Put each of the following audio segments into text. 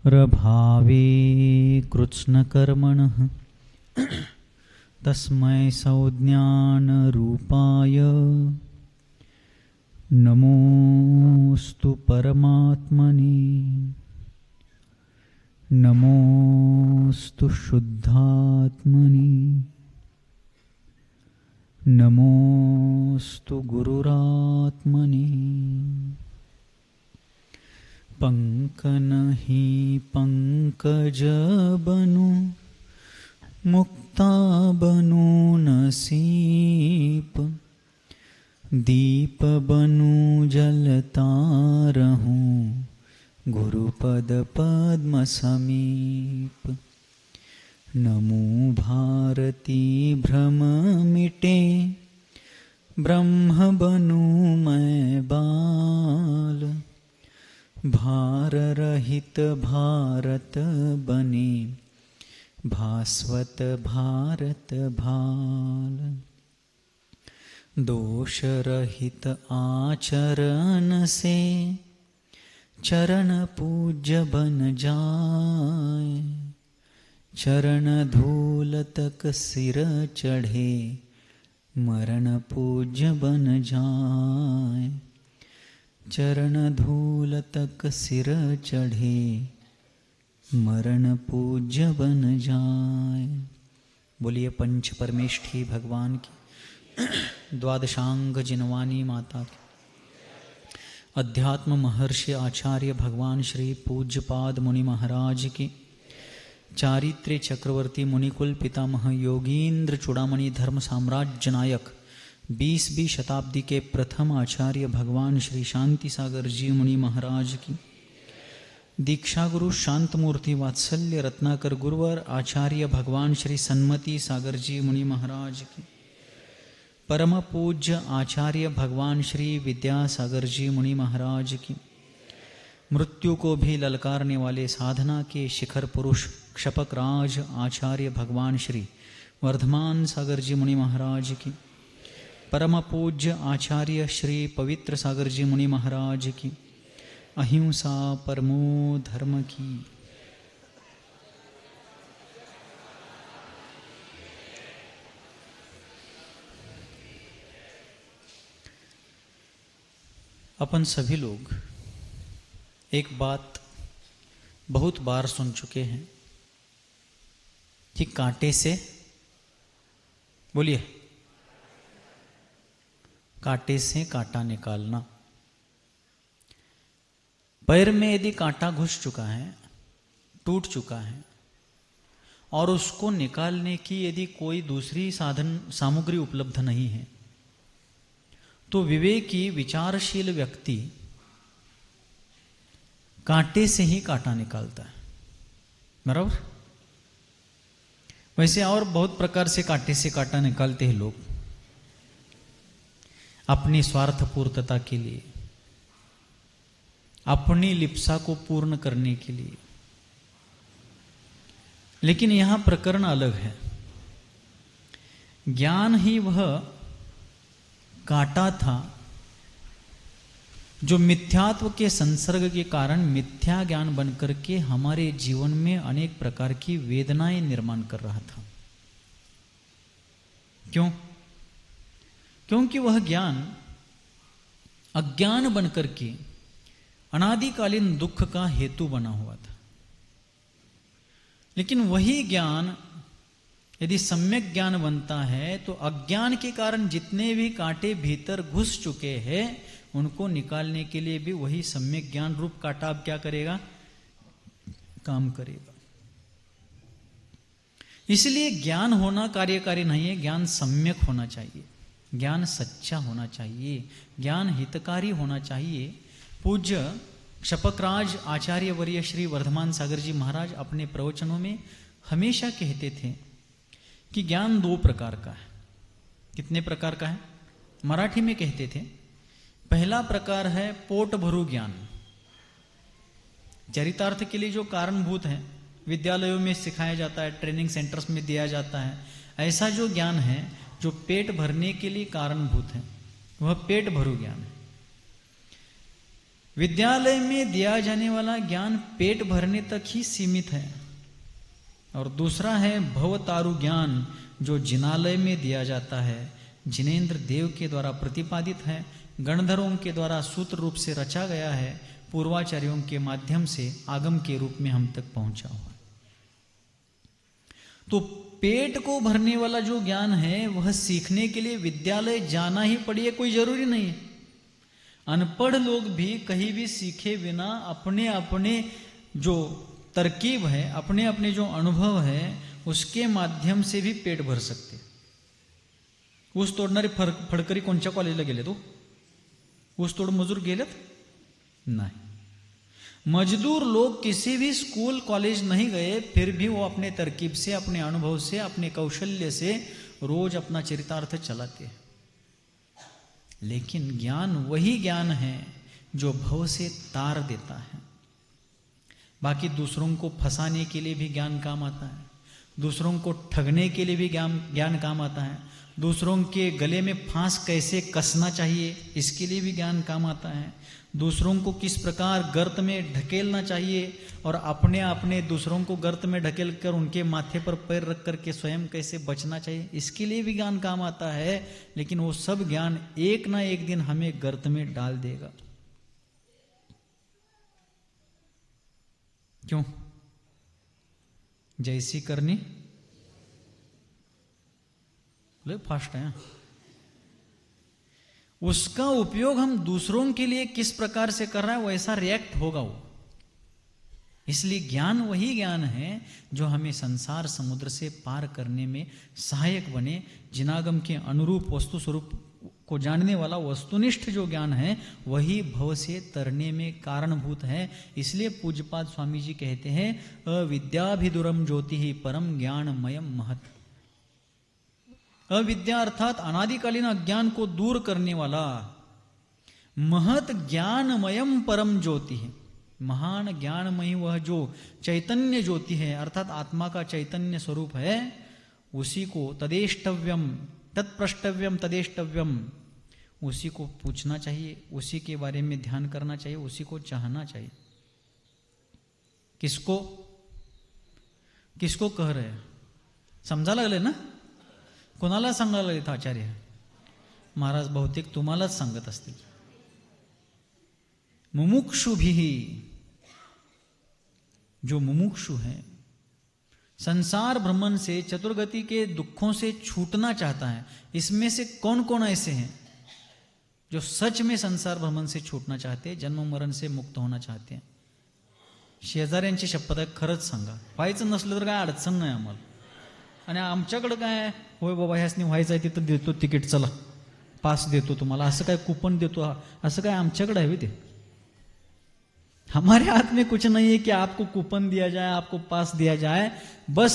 रभावे कृत्स्नकर्मणः तस्मै संज्ञानरूपाय नमोस्तु परमात्मने। नमोस्तु शुद्धात्मने। नमोस्तु गुरुरात्मने। पंकनहि पंकज बनु मुक्ता बनु नसीप दीप बनु जलता रहूं गुरुपद पद्म समीप। नमो भारती भ्रम मिटे ब्रह्म बनु मैं बाल भार रहित भारत बने भास्वत भारत भाल। दोष रहित आचरण से चरण पूज्य बन जाए चरण धूल तक सिर चढ़े मरण पूज्य बन जाए चरण धूल तक सिर चढ़े मरण पूज्य बन जाए। बोलिए पंच परमेष्ठी भगवान की द्वादशांग जिनवानी माता की अध्यात्म महर्षि आचार्य भगवान श्री पूज्यपाद मुनि महाराज की चारित्र्य चक्रवर्ती मुनिकुल पितामह योगींद्र चूड़ामणि धर्म साम्राज्य नायक 20वीं शताब्दी के प्रथम आचार्य भगवान श्री शांति सागर जी मुनि महाराज की दीक्षा गुरु शांतमूर्ति वात्सल्य रत्नाकर गुरुवर आचार्य भगवान श्री सन्मति सागर जी मुनि महाराज की परम पूज्य आचार्य भगवान श्री विद्यासागर जी मुनि महाराज की मृत्यु को भी ललकारने वाले साधना के शिखर पुरुष क्षपक राज आचार्य भगवान श्री वर्धमान सागर जी मुनि महाराज की परम पूज्य आचार्य श्री पवित्र सागर जी मुनि महाराज की अहिंसा परमो धर्म की। अपन सभी लोग एक बात बहुत बार सुन चुके हैं कि कांटे से, बोलिए, कांटे से कांटा निकालना। पैर में यदि कांटा घुस चुका है, टूट चुका है और उसको निकालने की यदि कोई दूसरी साधन सामग्री उपलब्ध नहीं है तो विवेकी विचारशील व्यक्ति कांटे से ही कांटा निकालता है, बराबर। वैसे और बहुत प्रकार से कांटे से कांटा निकालते हैं लोग अपनी स्वार्थ पूर्तता के लिए, अपनी लिप्सा को पूर्ण करने के लिए। लेकिन यहां प्रकरण अलग है। ज्ञान ही वह कांटा था जो मिथ्यात्व के संसर्ग के कारण मिथ्या ज्ञान बनकर के हमारे जीवन में अनेक प्रकार की वेदनाएं निर्माण कर रहा था। क्यों? क्योंकि वह ज्ञान अज्ञान बनकर के अनादिकालीन दुख का हेतु बना हुआ था। लेकिन वही ज्ञान यदि सम्यक ज्ञान बनता है तो अज्ञान के कारण जितने भी कांटे भीतर घुस चुके हैं उनको निकालने के लिए भी वही सम्यक ज्ञान रूप कांटा अब क्या करेगा? काम करेगा। इसलिए ज्ञान होना कार्यकारी नहीं है, ज्ञान सम्यक होना चाहिए, ज्ञान सच्चा होना चाहिए, ज्ञान हितकारी होना चाहिए। पूज्य क्षपकराज आचार्य वर्य श्री वर्धमान सागर जी महाराज अपने प्रवचनों में हमेशा कहते थे कि ज्ञान 2 प्रकार का है। कितने प्रकार का है? मराठी में कहते थे, पहला प्रकार है पोट भरू ज्ञान, चरितार्थ के लिए जो कारणभूत है, विद्यालयों में सिखाया जाता है, ट्रेनिंग सेंटर्स में दिया जाता है, ऐसा जो ज्ञान है जो पेट भरने के लिए कारणभूत है, वह पेट भरू ज्ञान है। विद्यालय में दिया जाने वाला ज्ञान पेट भरने तक ही सीमित है, और दूसरा है भवतारु ज्ञान जो जिनालय में दिया जाता है, जिनेन्द्र देव के द्वारा प्रतिपादित है, गणधरों के द्वारा सूत्र रूप से रचा गया है, पूर्वाचार्यों के माध्यम से आगम के रूप में हम तक पहुंचा हुआ। तो पेट को भरने वाला जो ज्ञान है वह सीखने के लिए विद्यालय जाना ही पड़े, कोई जरूरी नहीं है। अनपढ़ लोग भी कहीं भी सीखे बिना अपने अपने जो तरकीब है, अपने अपने जो अनुभव है, उसके माध्यम से भी पेट भर सकते। ऊस तोडणारे फडकरी कोणत्या कॉलेजला गेले? तो ऊस तोड मजूर गेलेत नाही। मजदूर लोग किसी भी स्कूल कॉलेज नहीं गए, फिर भी वो अपने तरकीब से, अपने अनुभव से, अपने कौशल्य से रोज अपना चरितार्थ चलाते हैं। लेकिन ज्ञान वही ज्ञान है जो भव से तार देता है। बाकी दूसरों को फंसाने के लिए भी ज्ञान काम आता है, दूसरों को ठगने के लिए भी ज्ञान काम आता है, दूसरों के गले में फांस कैसे कसना चाहिए इसके लिए भी ज्ञान काम आता है, दूसरों को किस प्रकार गर्त में ढकेलना चाहिए और अपने अपने दूसरों को गर्त में ढकेल कर उनके माथे पर पैर रख करके स्वयं कैसे बचना चाहिए इसके लिए भी ज्ञान काम आता है। लेकिन वो सब ज्ञान एक ना एक दिन हमें गर्त में डाल देगा। क्यों? जैसी करनी ले फास्ट है। उसका उपयोग हम दूसरों के लिए किस प्रकार से कर रहा है वैसा रिएक्ट होगा वो। इसलिए ज्ञान वही ज्ञान है जो हमें संसार समुद्र से पार करने में सहायक बने। जिनागम के अनुरूप वस्तु स्वरूप को जानने वाला वस्तुनिष्ठ जो ज्ञान है वही भव से तरने में कारणभूत है। इसलिए पूज्यपाद स्वामी जी कहते हैं अविद्याभिदुरम ज्योति ही परम ज्ञानमयम महत्। अविद्या अर्थात अनादिकालीन अज्ञान को दूर करने वाला महत ज्ञानमयम परम ज्योति है। महान ज्ञानमयी वह जो चैतन्य ज्योति है अर्थात आत्मा का चैतन्य स्वरूप है, उसी को तदेष्टव्यम तत्प्रष्टव्यम तदेष्टव्यम, उसी को पूछना चाहिए, उसी के बारे में ध्यान करना चाहिए, उसी को चाहना चाहिए। किसको किसको कह रहे? समजा लागले ना? कोणाला सांगायला येतं आचार्य महाराज? बहुतेक तुम्हालाच सांगत असतील। मुमुक्षु भी, जो मुमुक्षु है, संसार भ्रमण से, चतुर्गति के दुखों से छूटना चाहता है। इसमें से कौन कौन ऐसे हैं जो सच में संसार भ्रमण से छूटना चाहते हैं, जन्म मरण से मुक्त होना चाहते हैं? शेजाऱ्यांची शपथ आहे, खरंच सांगा। व्हायचं नसलं तर काय अडचण नाही आम्हाला, आणि आमच्याकडे काय होय बाबा ह्यासनी व्हायचं आहे तिथं देतो तिकीट, चला पास देतो तुम्हाला, असं काय कुपन देतो, असं काय आमच्याकडे आहे ते? हमारे हाथ में कुछ नहीं है कि आपको कूपन दिया जाए, आपको पास दिया जाए। बस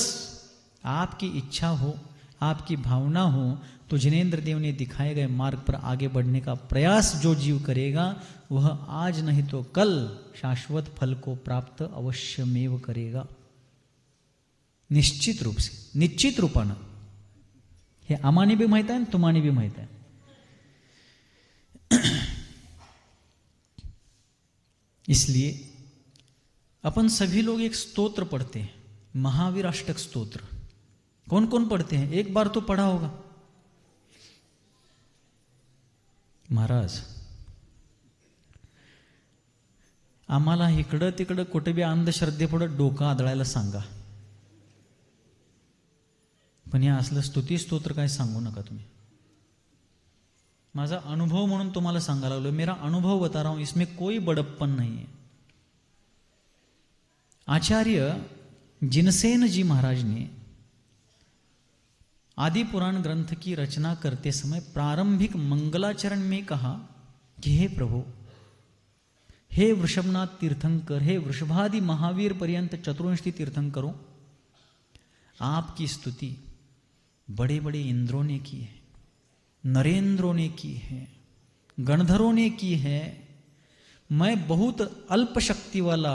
आपकी इच्छा हो, आपकी भावना हो तो जिनेन्द्र देव ने दिखाए गए मार्ग पर आगे बढ़ने का प्रयास जो जीव करेगा वह आज नहीं तो कल शाश्वत फल को प्राप्त अवश्यमेव करेगा, निश्चित रूप से, निश्चित रूपानं। हे आम्हाने भी माहित आहे, तुम्हाने भी माहित आहे। इसलिए अपन सभी लोग एक स्तोत्र पढ़ते हैं, महावीर अष्टक स्तोत्र। कौन कौन पढ़ते हैं? एक बार तो पढ़ा होगा। महाराज आम्हाला इकडं तिकडं कुठे बी अंधश्रद्धेपुढे डोकं आदळायला सांगा, पण या असलं स्तुती स्तोत्र काय सांगू नका तुम्ही। माझा अनुभव म्हणून तुम्हाला सांगायला लागलो, मेरा अनुभव बता रहा हूं, इसमें कोई बड़प्पन नहीं है। आचार्य जिनसेन जी महाराज ने आदि पुराण ग्रंथ की रचना करते समय प्रारंभिक मंगलाचरण में कहा कि हे प्रभु, हे वृषभनाथ तीर्थंकर, हे वृषभादि महावीर पर्यंत चतुर्विंशति तीर्थंकरों, आपकी स्तुति बड़े बड़े इंद्रों ने की है, नरेंद्रों ने की है, गणधरों ने की है। मैं बहुत अल्प शक्ति वाला,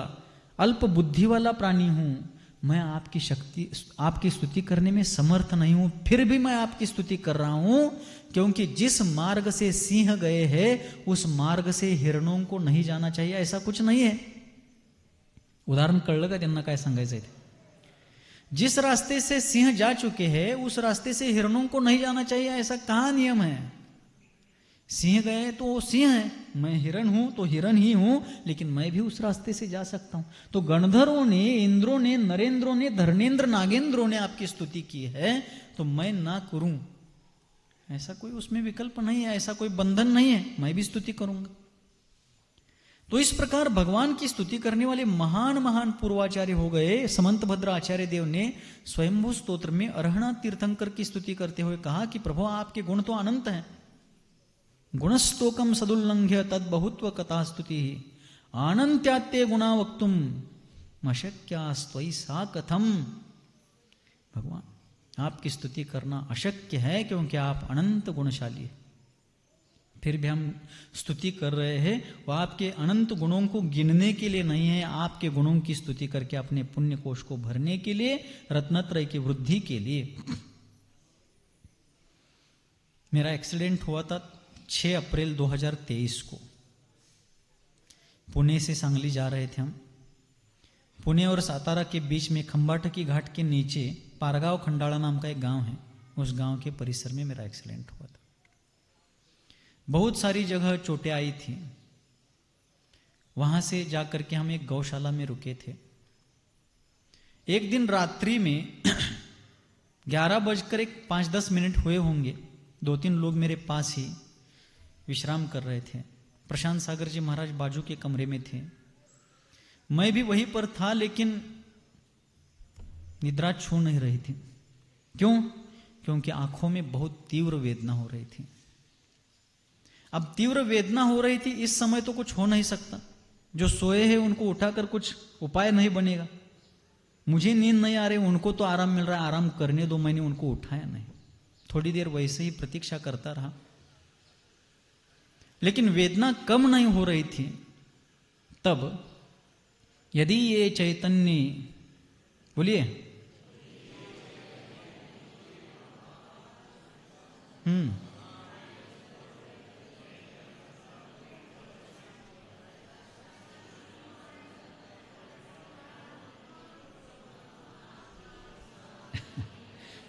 अल्प बुद्धि वाला प्राणी हूं, मैं आपकी स्तुति करने में समर्थ नहीं हूं, फिर भी मैं आपकी स्तुति कर रहा हूं, क्योंकि जिस मार्ग से सिंह गए हैं उस मार्ग से हिरणों को नहीं जाना चाहिए, ऐसा कुछ नहीं है. उदाहरण कळलं का त्यांना काय सांगायचंय? जिस रास्ते से सिंह जा चुके हैं उस रास्ते से हिरणों को नहीं जाना चाहिए, ऐसा कहाँ नियम है? सिंह गए तो वो सिंह है, मैं हिरण हूं तो हिरण ही हूं, लेकिन मैं भी उस रास्ते से जा सकता हूं. तो गणधरों ने, इंद्रों ने, नरेंद्रों ने, धर्मेंद्र, नागेंद्रों ने आपकी स्तुति की है, तो मैं ना करूं, ऐसा कोई उसमें विकल्प नहीं है, ऐसा कोई बंधन नहीं है, मैं भी स्तुति करूंगा. तो इस प्रकार भगवान की स्तुति करने वाले महान महान पूर्वाचार्य हो गए. समंत भद्र आचार्य देव ने स्वयंभू स्तोत्र में अरहणा तीर्थंकर की स्तुति करते हुए कहा कि प्रभु आपके गुण तो अनंत हैं. गुणस्तोकम सदुल्लंघ्य तद बहुत्व कथा स्तुति अनंत्यात्ते गुणा वक्तुम अशक्यास्त्वयि सा कथम. भगवान आपकी स्तुति करना अशक्य है क्योंकि आप अनंत गुणशाली है. फिर भी हम स्तुति कर रहे हैं, वो आपके अनंत गुणों को गिनने के लिए नहीं है, आपके गुणों की स्तुति करके अपने पुण्य कोश को भरने के लिए, रत्नत्रय की वृद्धि के लिए. मेरा एक्सीडेंट हुआ था 6 अप्रैल 2023 को. पुणे से सांगली जा रहे थे हम. पुणे और सातारा के बीच में खंबाटकी घाट के नीचे पारगांव खंडाला नाम का एक गांव है, उस गांव के परिसर में मेरा एक्सीडेंट हुआ था. बहुत सारी जगह चोटें आई थी. वहां से जाकर के हम एक गौशाला में रुके थे. एक दिन रात्रि में 11:05-10 हुए होंगे, 2-3 लोग मेरे पास ही विश्राम कर रहे थे. प्रशांत सागर जी महाराज बाजू के कमरे में थे, मैं भी वहीं पर था, लेकिन निद्रा छू नहीं रही थी. क्यों? क्योंकि आंखों में बहुत तीव्र वेदना हो रही थी. अब तीव्र वेदना हो रही थी, इस समय तो कुछ हो नहीं सकता, जो सोए हैं उनको उठाकर कुछ उपाय नहीं बनेगा. मुझे नींद नहीं आ रही, उनको तो आराम मिल रहा है, आराम करने दो. मैंने उनको उठाया नहीं, थोड़ी देर वैसे ही प्रतीक्षा करता रहा, लेकिन वेदना कम नहीं हो रही थी. तब यदि ये चैतन्य, बोलिए,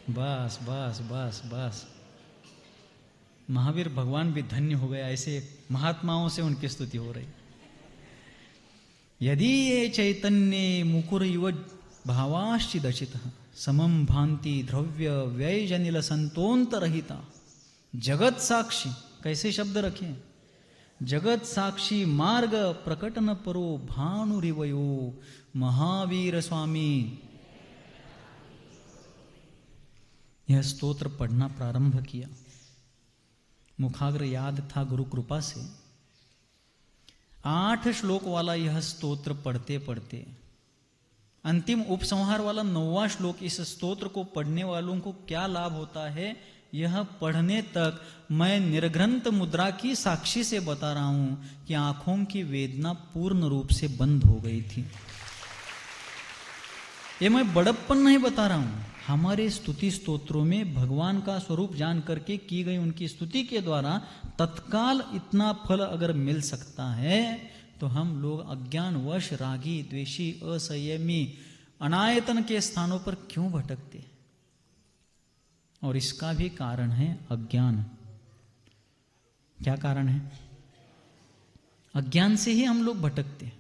बस बस बस बस. महावीर भगवान भी धन्य हो गया, ऐसे महात्माओं से उनकी स्तुति हो रही. यदि ये चैतन्य मुकुर इव भावाश्चिदचित समम भांति द्रव्य व्यय जनिल संतोंत रहिता जगत साक्षी. कैसे शब्द रखे? जगत साक्षी मार्ग प्रकटन परो भानुरिवयो महावीर स्वामी. यह स्तोत्र पढ़ना प्रारंभ किया, मुखाग्र याद था गुरु कृपा से. 8 श्लोक वाला यह स्तोत्र पढ़ते पढ़ते अंतिम उपसंहार वाला 9वां श्लोक, इस स्तोत्र को पढ़ने वालों को क्या लाभ होता है, यह पढ़ने तक मैं निर्ग्रंथ मुद्रा की साक्षी से बता रहा हूं कि आंखों की वेदना पूर्ण रूप से बंद हो गई थी. ये मैं बड़प्पन नहीं बता रहा हूं, हमारे स्तुति स्तोत्रों में भगवान का स्वरूप जान करके की गई उनकी स्तुति के द्वारा तत्काल इतना फल अगर मिल सकता है, तो हम लोग अज्ञानवश रागी, द्वेषी, असंयमी, अनायतन के स्थानों पर क्यों भटकते? और इसका भी कारण है अज्ञान. क्या कारण है? अज्ञान से ही हम लोग भटकते हैं,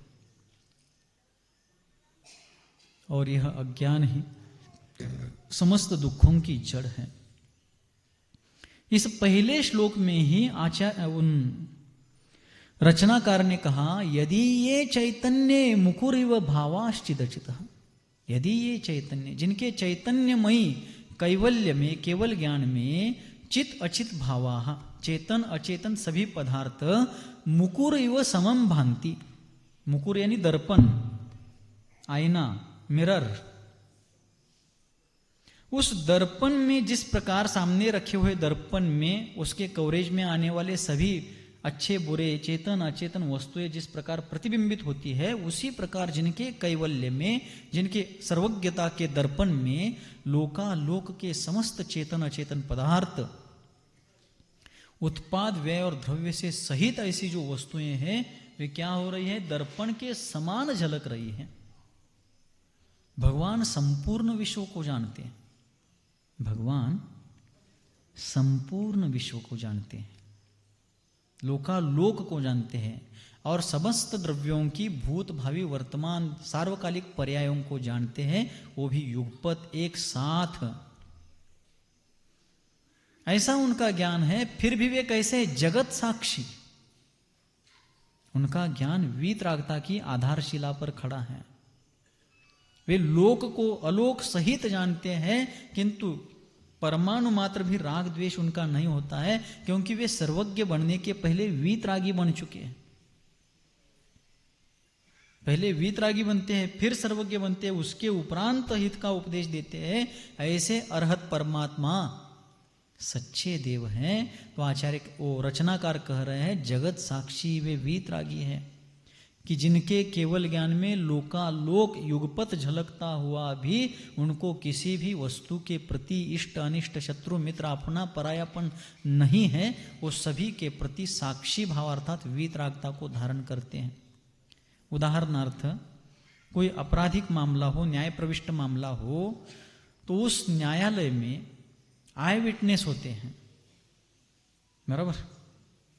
और यह अज्ञान ही समस्त दुखों की जड़ है. इस पहले श्लोक में ही उन रचनाकार ने कहा, यदि ये चैतन्य मुकुरिव भावाश्चिदचित. यदि ये चैतन्य, जिनके चैतन्यमयी कैवल्य में, केवल ज्ञान में चित अचित भावा, चेतन अचेतन सभी पदार्थ मुकुर इव समम भांति. मुकुर यानी दर्पण, आईना, मिरर. उस दर्पण में जिस प्रकार सामने रखे हुए दर्पण में उसके कवरेज में आने वाले सभी अच्छे बुरे चेतन अचेतन वस्तुएं जिस प्रकार प्रतिबिंबित होती है, उसी प्रकार जिनके कैवल्य में, जिनके सर्वज्ञता के दर्पण में लोकालोक के समस्त चेतन अचेतन पदार्थ, उत्पाद व्यय और द्रव्य से सहित ऐसी जो वस्तुएं हैं वे क्या हो रही है, दर्पण के समान झलक रही है। भगवान संपूर्ण विश्व को जानते हैं, भगवान संपूर्ण विश्व को जानते हैं, लोकालोक को जानते हैं और समस्त द्रव्यों की भूत भावी वर्तमान सार्वकालिक पर्यायों को जानते हैं, वो भी युगपत एक साथ। ऐसा उनका ज्ञान है, फिर भी वे कैसे जगत साक्षी। उनका ज्ञान वीतरागता की आधारशिला पर खड़ा है। वे लोक को अलोक सहित जानते हैं, किंतु परमाणु मात्र भी राग द्वेष उनका नहीं होता है, क्योंकि वे सर्वज्ञ बनने के पहले वीतरागी बन चुके हैं। पहले वीतरागी बनते हैं, फिर सर्वज्ञ बनते हैं, उसके उपरांत हित का उपदेश देते हैं। ऐसे अरहत परमात्मा सच्चे देव हैं। तो आचार्य वो रचनाकार कह रहे हैं, जगत साक्षी वे वीतरागी हैं कि जिनके केवल ज्ञान में लोकालोक युगपत झलकता हुआ भी उनको किसी भी वस्तु के प्रति इष्ट अनिष्ट शत्रु मित्र अपना परायापन नहीं है, वो सभी के प्रति साक्षी भाव अर्थात वीतरागता को धारण करते हैं। उदाहरणार्थ कोई आपराधिक मामला हो, न्याय प्रविष्ट मामला हो, तो उस न्यायालय में आय विटनेस होते हैं, बराबर,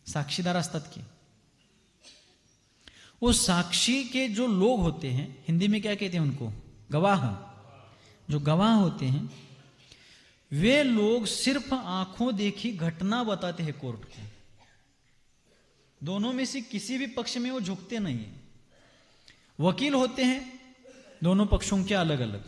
साक्षीदार असतात की। वो साक्षी के जो लोग होते हैं, हिंदी में क्या कहते हैं उनको, गवाह। जो गवाह होते हैं वे लोग सिर्फ आंखों देखी घटना बताते हैं कोर्ट को। दोनों में से किसी भी पक्ष में वो झुकते नहीं है। वकील होते हैं दोनों पक्षों के अलग अलग,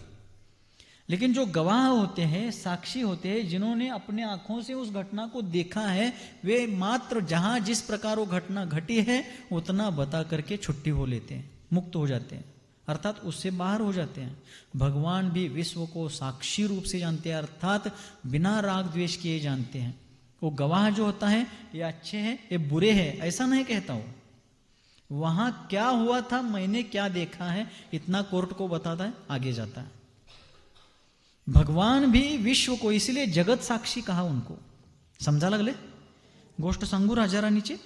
लेकिन जो गवाह होते हैं, साक्षी होते हैं, जिन्होंने अपने आंखों से उस घटना को देखा है, वे मात्र जहां जिस प्रकार वो घटना घटी है उतना बता करके छुट्टी हो लेते हैं, मुक्त हो जाते हैं, अर्थात उससे बाहर हो जाते हैं। भगवान भी विश्व को साक्षी रूप से जानते हैं, अर्थात बिना राग द्वेष किए जानते हैं। वो गवाह जो होता है, ये अच्छे हैं ये बुरे हैं ऐसा नहीं कहता हूं, वहां क्या हुआ था, मैंने क्या देखा है, इतना कोर्ट को बताता है, आगे जाता है। भगवान भी विश्व को इसलिए जगत साक्षी कहा उनको। समझा लगले गोष्ट सांगू राजाराणीचे।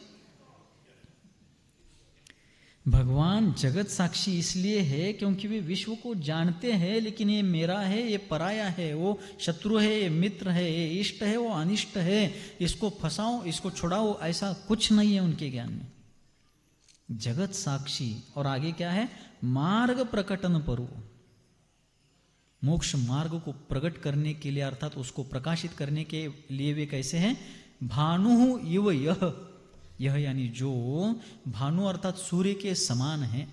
भगवान जगत साक्षी इसलिए है क्योंकि वे विश्व को जानते हैं, लेकिन ये मेरा है, ये पराया है, वो शत्रु है, ये मित्र है, ये इष्ट है, वो अनिष्ट है, इसको फंसाओ इसको छुड़ाओ, ऐसा कुछ नहीं है उनके ज्ञान में। जगत साक्षी। और आगे क्या है, मार्ग प्रकटन परु, मोक्ष मार्ग को प्रकट करने के लिए अर्थात उसको प्रकाशित करने के लिए वे कैसे हैं, भानु इव यह यानी जो भानु अर्थात सूर्य के समान है,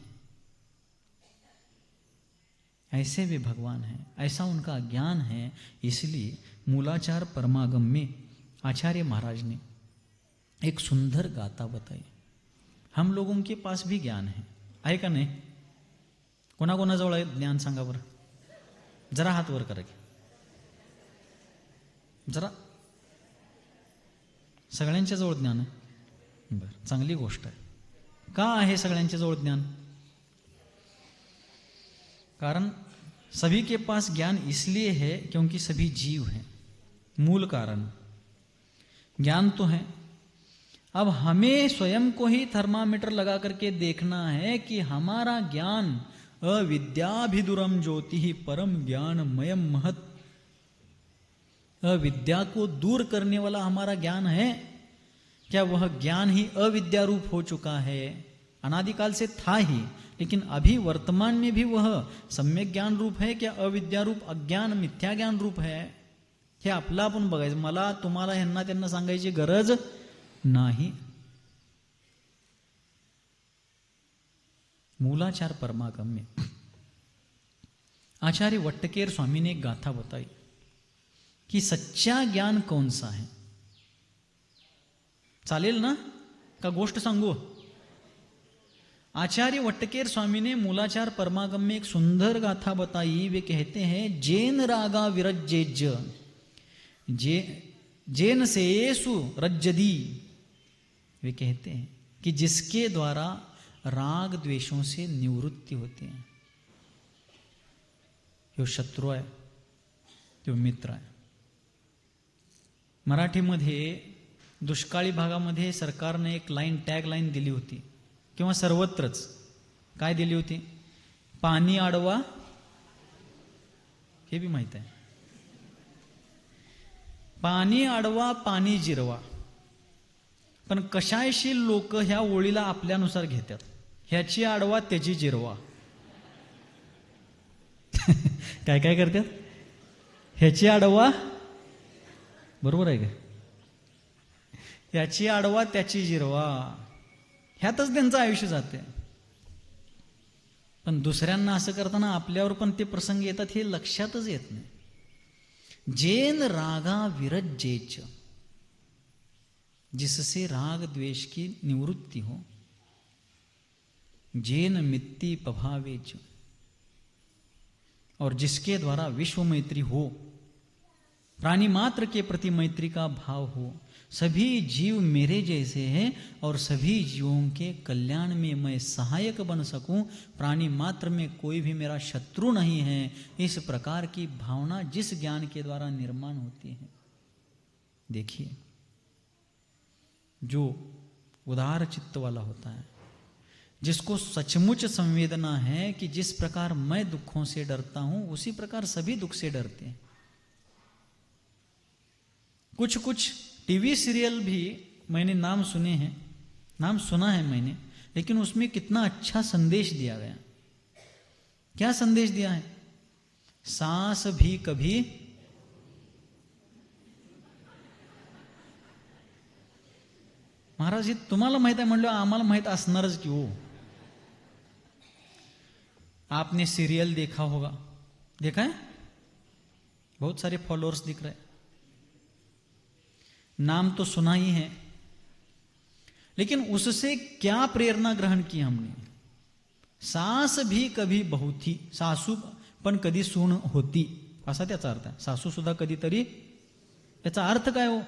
ऐसे वे भगवान हैं, ऐसा उनका ज्ञान है। इसलिए मूलाचार परमागम में आचार्य महाराज ने एक सुंदर गाथा बताई। हम लोगों के पास भी ज्ञान है का नाही? कोणाकोणाजवळ आहे ज्ञान सांगा बरं, जरा हात वर करा, जरा सगळ्यांच्या जवळ ज्ञान आहे, बरं चांगली गोष्ट आहे। का आहे सगळ्यांच्या जवळ ज्ञान? कारण सभी के पास ज्ञान इसलिए है क्योंकि सभी जीव हैं, मूल कारण ज्ञान तो है। अब हमें स्वयं को ही थर्मामीटर लगा करके देखना है कि हमारा ज्ञान अविद्याभिदुरम ज्योति ही परम ज्ञान मयम महत, अविद्या को दूर करने वाला हमारा ज्ञान है क्या? वह ज्ञान ही अविद्या रूप हो चुका है, अनादिकाल से था ही, लेकिन अभी वर्तमान में भी वह सम्यक ज्ञान रूप है क्या अविद्या रूप अज्ञान मिथ्या ज्ञान रूप है? हे आपला आपण बघायचं, मला तुम्हाला ह्यांना त्यांना सांगायची गरज नाही। मूलाचार परमागम में आचार्य वट्टकेर स्वामी ने एक गाथा बताई कि सच्चा ज्ञान कौन सा है। चालेल ना का गोष्ट सांगू? आचार्य वट्टकेर स्वामी ने मूलाचार परमागम में एक सुंदर गाथा बताई। वे कहते हैं, जेन रागा विरज्जेज जेन सेसु रज्जदी वे कहते हैं कि जिसके द्वारा राग द्वेषों से निवृत्ति होती है, तो शत्रु आहे, तो मित्र आहे. मराठीमध्ये दुष्काळी भागामध्ये सरकारने एक टॅग लाईन दिली होती, किंवा सर्वत्रच काय दिली होती? पाणी अडवा, हे बी माहित आहे. पाणी अडवा, पाणी जिरवा. पण कशायशी लोक ह्या ओळीला आपल्यानुसार घेतात. ह्याची अडवा, त्याची जिरवा. काय काय करतात? ह्याची अडवा, बरोबर आहे का? ह्याची अडवा, त्याची जिरवा. ह्यातच त्यांचं आयुष्य जाते. पण दुसऱ्यांना असं करताना आपल्यावर पण ते प्रसंग येतात, हे लक्षातच येत नाही. जेन रागा विरज्जेच, जिससे राग द्वेष की निवृत्ति हो. जेन मित्ति पभावेच, और जिसके द्वारा विश्व मैत्री हो, प्राणी मात्र के प्रति मैत्री का भाव हो. सभी जीव मेरे जैसे हैं और सभी जीवों के कल्याण में मैं सहायक बन सकूं. प्राणी मात्र में कोई भी मेरा शत्रु नहीं है. इस प्रकार की भावना जिस ज्ञान के द्वारा निर्माण होती है. देखिए, जो उदार चित्त वाला होता है, जिसको सचमुच संवेदना है कि जिस प्रकार मैं दुखों से डरता हूं, उसी प्रकार सभी दुख से डरते हैं. कुछ कुछ टीवी सीरियल भी मैंने नाम सुना है मैंने, लेकिन उसमें कितना अच्छा संदेश दिया गया. क्या संदेश दिया है? सांस भी कभी महाराज, तुम्हाला माहित आहे म्हणलं, आम्हाला माहित असणारच की हो. आपने सीरियल देखा होगा, देखा है? बहुत सारे फॉलोअर्स दिख रहे हैं. नाम तो सुना ही है, लेकिन उससे क्या प्रेरणा ग्रहण की हमने? सास भी कभी बहू थी, सासू पण कधी सून होती, असा त्याचा अर्थ आहे. सासू सुद्धा कधीतरी. याचा अर्थ काय हो?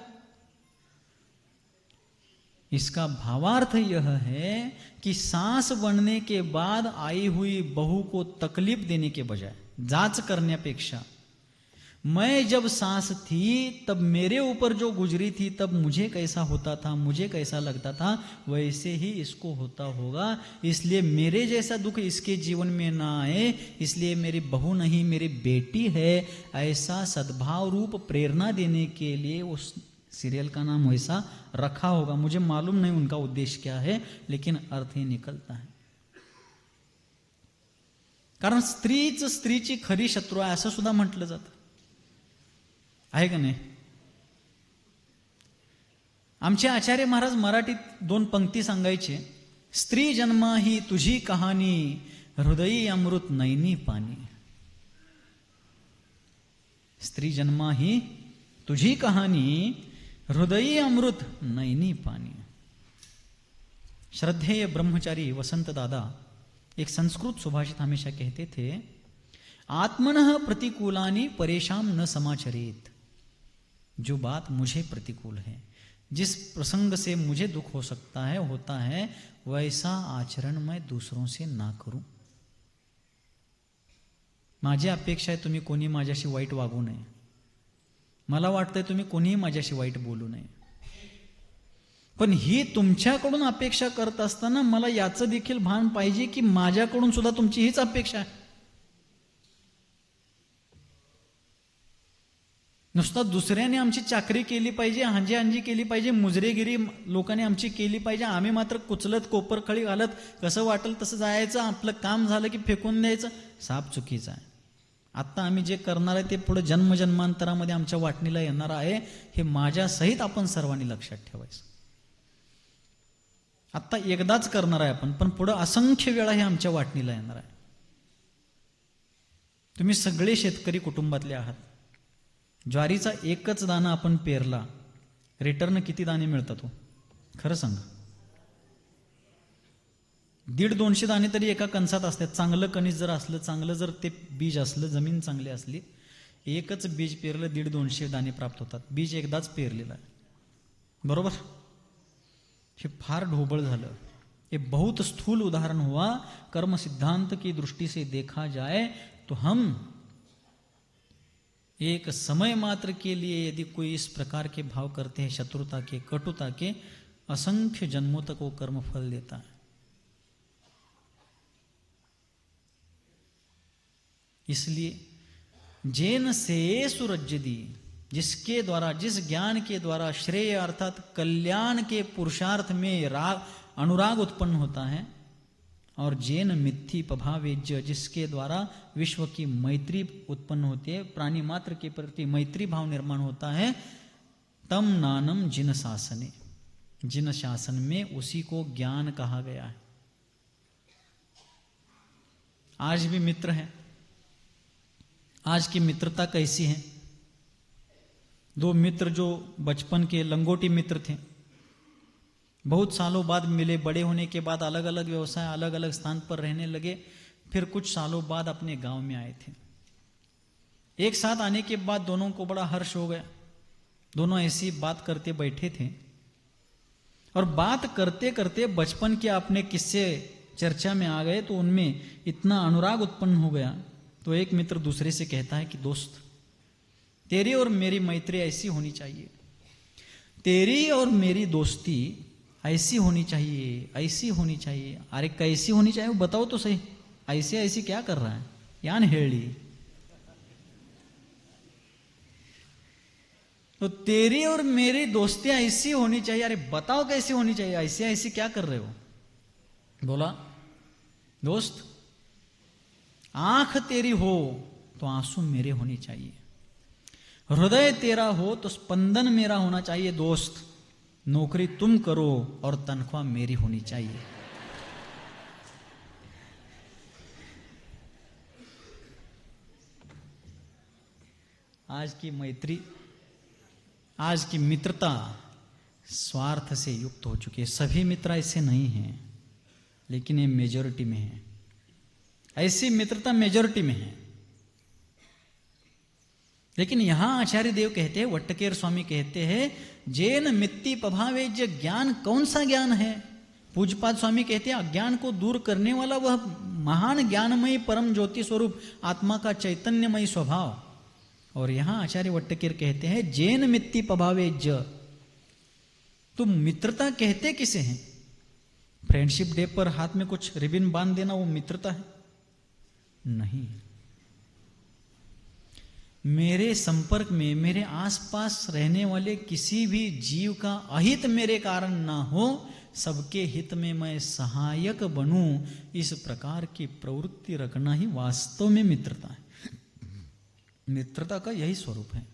इसका भावार्थ यह है कि सांस बनने के बाद आई हुई बहू को तकलीफ देने के बजाय, जांच करनेपेक्षा, मैं जब सांस थी तब मेरे ऊपर जो गुजरी थी तब मुझे कैसा होता था, मुझे कैसा लगता था, वैसे ही इसको होता होगा. इसलिए मेरे जैसा दुख इसके जीवन में ना आए, इसलिए मेरी बहू नहीं मेरी बेटी है, ऐसा सद्भाव रूप प्रेरणा देने के लिए उस सीरियल का नाम वैसा रखा होगा. मुझे मालूम नहीं उनका उद्देश्य क्या है, लेकिन अर्थ ही निकलता है. कारण स्त्रीची खरी शत्रू आहे असं सुद्धा म्हटलं जातं, आहे का नाही? आमचे आचार्य महाराज मराठीत 2 पंक्ती सांगायचे. स्त्री जन्मा ही तुझी कहाणी, हृदयी अमृत नैनी पाणी. स्त्री जन्मा ही तुझी कहानी, हृदयी अमृत नैनी पानी. श्रद्धेय ब्रह्मचारी वसंत दादा एक संस्कृत सुभाषित हमेशा कहते थे, आत्मनः प्रतिकूलानि परेशान न समाचरेत. जो बात मुझे प्रतिकूल है, जिस प्रसंग से मुझे दुख हो सकता है, होता है, वैसा आचरण मैं दूसरों से ना करूं. माझी अपेक्षा आहे तुम्ही कोणी माझ्याशी वाईट वागू नये. मला वाटतंय तुम्ही कोणीही माझ्याशी वाईट बोलू नये. पण ही तुमच्याकडून अपेक्षा करत असताना मला याचं देखील भान पाहिजे की माझ्याकडून सुद्धा तुमची हीच अपेक्षा आहे. नुसता दुसऱ्याने आमची चाकरी केली पाहिजे, हांजी केली पाहिजे, मुजरेगिरी लोकांनी आमची केली पाहिजे, आम्ही मात्र कुचलत कोपरखळी घालत कसं वाटेल तसं जायचं, आपलं काम झालं की फेकून द्यायचं, साप चुकीचं आहे. आत्ता आम्ही जे करणार आहे ते पुढे जन्मजन्मांतरामध्ये आमच्या वाटणीला येणार आहे, हे माझ्या सहित आपण सर्वांनी लक्षात ठेवायचं. आत्ता एकदाच करणार आहे आपण, पण पुढे असंख्य वेळा हे आमच्या वाटणीला येणार आहे. तुम्ही सगळे शेतकरी कुटुंबातले आहात. ज्वारीचा एकच दाणा आपण पेरला, रिटर्न किती दाणे मिळतात हो? खरं सांगा. 150-200 दाणे तरी एका कणसात असतात. चांगलं कणीस जर असलं, चांगलं जर ते बीज असलं, जमीन चांगली असली, एकच बीज पेरलं 150-200 दाणे प्राप्त होतात. बीज एकदाच पेरलेलं आहे, बरोबर? हे फार ढोबळ झालं. ये बहुत स्थूल उदाहरण हुआ. कर्म सिद्धांत की दृष्टि से देखा जाए तो हम एक समय मात्र के लिए यदि कोई इस प्रकार के भाव करते हैं, शत्रुता के, कटुता के, असंख्य जन्मों तक वो कर्म फल देता है. इसलिए जेन से सुरज्यदी, जिसके द्वारा, जिस ज्ञान के द्वारा श्रेय अर्थात कल्याण के पुरुषार्थ में राग, अनुराग उत्पन्न होता है, और जेन मिथ्ति पभावेज्य, जिसके द्वारा विश्व की मैत्री उत्पन्न होती है, प्राणी मात्र के प्रति मैत्री भाव निर्माण होता है, तम नानम जिन शासने, जिन शासन में उसी को ज्ञान कहा गया है. आज भी मित्र हैं. आज की मित्रता कैसी है? दो मित्र जो बचपन के लंगोटी मित्र थे, बहुत सालों बाद मिले, बड़े होने के बाद अलग अलग व्यवसाय, अलग अलग स्थान पर रहने लगे, फिर कुछ सालों बाद अपने गांव में आए थे. एक साथ आने के बाद दोनों को बड़ा हर्ष हो गया. दोनों ऐसी बात करते बैठे थे, और बात करते करते बचपन के अपने किस्से चर्चा में आ गए, तो उनमें इतना अनुराग उत्पन्न हो गया. तो एक मित्र दूसरे से कहता है कि दोस्त, तेरी और मेरी मैत्री ऐसी होनी चाहिए, तेरी और मेरी दोस्ती ऐसी होनी चाहिए, ऐसी होनी चाहिए. अरे कैसी होनी चाहिए वो बताओ तो सही. ऐसे ऐसी क्या कर रहा है यान हेड़ी. तो तेरी और मेरी दोस्ती ऐसी होनी चाहिए. अरे बताओ कैसी होनी चाहिए, ऐसी ऐसी क्या कर रहे हो? बोला, दोस्त आंख तेरी हो तो आंसू मेरे होने चाहिए, हृदय तेरा हो तो स्पंदन मेरा होना चाहिए. दोस्त नौकरी तुम करो और तनख्वाह मेरी होनी चाहिए. आज की मैत्री, आज की मित्रता स्वार्थ से युक्त हो चुकी है. सभी मित्र ऐसे नहीं हैं, लेकिन ये मेजॉरिटी में है. ऐसी मित्रता मेजॉरिटी में है. लेकिन यहां आचार्य देव कहते हैं, वट्टकेर स्वामी कहते हैं, जेन मित्ति पभावेज्य, ज्ञान कौन सा ज्ञान है? पूज्यपाद स्वामी कहते हैं, अज्ञान को दूर करने वाला वह महान ज्ञानमयी परम ज्योति स्वरूप आत्मा का चैतन्यमयी स्वभाव. और यहां आचार्य वट्टकेर कहते हैं, जेन मित्ति पभावेज्य. तो मित्रता कहते किसे हैं? फ्रेंडशिप डे पर हाथ में कुछ रिबन बांध देना वो मित्रता है? नहीं. मेरे संपर्क में, मेरे आसपास रहने वाले किसी भी जीव का अहित मेरे कारण ना हो, सबके हित में मैं सहायक बनूं, इस प्रकार की प्रवृत्ति रखना ही वास्तव में मित्रता है. मित्रता का यही स्वरूप है.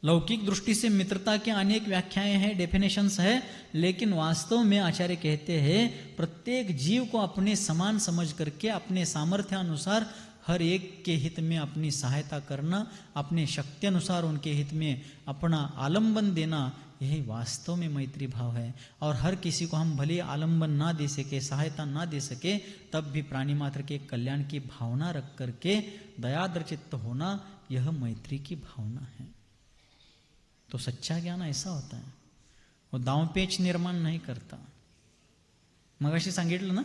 लौकिक दृष्टि से मित्रता के अनेक व्याख्याएं हैं, डेफिनेशंस है, लेकिन वास्तव में आचार्य कहते हैं, प्रत्येक जीव को अपने समान समझ करके अपने सामर्थ्य अनुसार हर एक के हित में अपनी सहायता करना, अपने शक्ति अनुसार उनके हित में अपना आलंबन देना, यही वास्तव में मैत्री भाव है. और हर किसी को हम भले आलंबन ना दे सके, सहायता ना दे सके, तब भी प्राणी मात्र के कल्याण की भावना रख करके दयाद्र चित्त होना, यह मैत्री की भावना है. तो सच्चा ज्ञान ऐसा होता है, वो दाव पेच निर्माण नहीं करता. मगाशी सांगितलं ना,